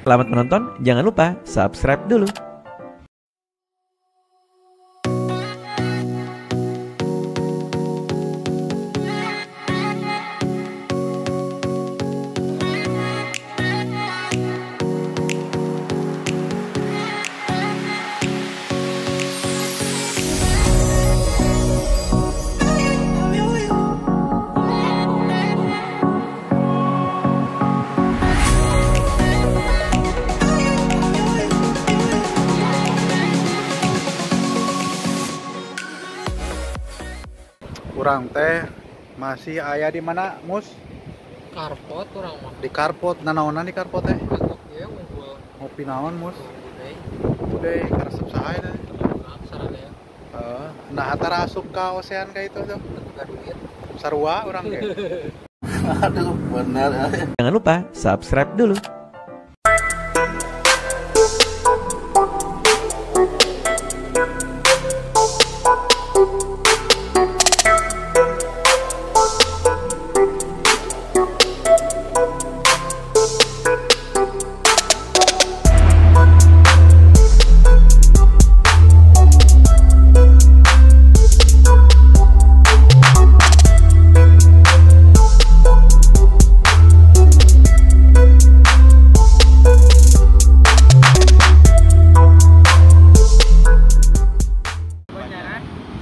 Selamat menonton, jangan lupa subscribe dulu. Kurang teh masih ayah di mana, Mus? Karpot kurang mah. Di karpot, nanaonan di karpot teh? Kagok ya ngumpul. Ngopi naon, Mus? Budai. Udah karesep saha teh. Sarana ya. Nah antara asup ke ocean kayak itu tuh. Tukar duit. Sarua orang ge. Aduh, benar. Jangan lupa subscribe dulu.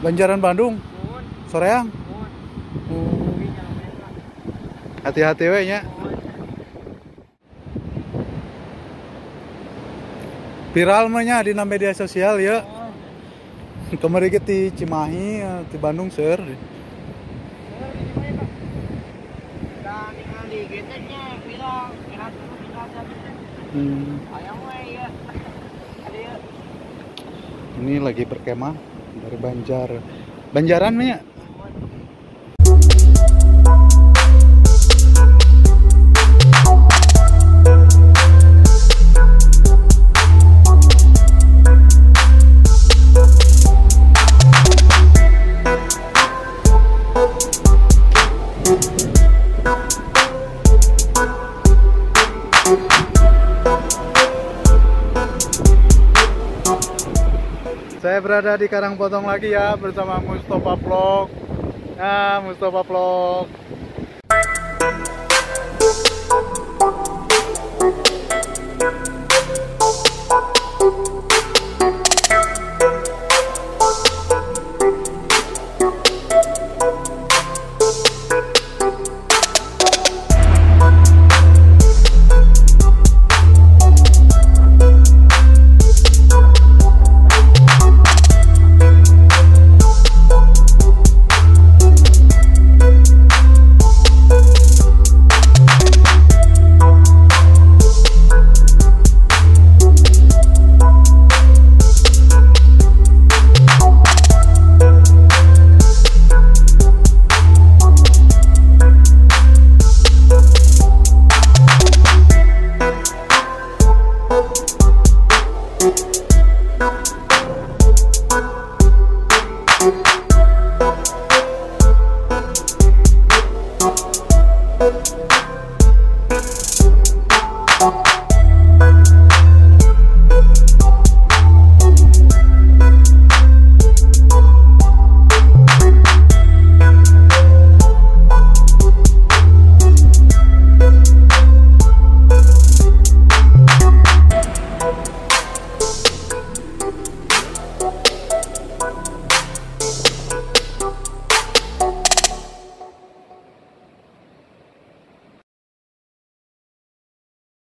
Banjaran Bandung. Soreang. Hati-hati we nya. Viral mah nya di media sosial ya. Kemarin ke di Cimahi, di Bandung seur. Ini lagi berkemah dari Banjaran mah ya. Saya berada di Karangpotong lagi ya bersama Mustafa Vlog. Nah, Mustafa Vlog.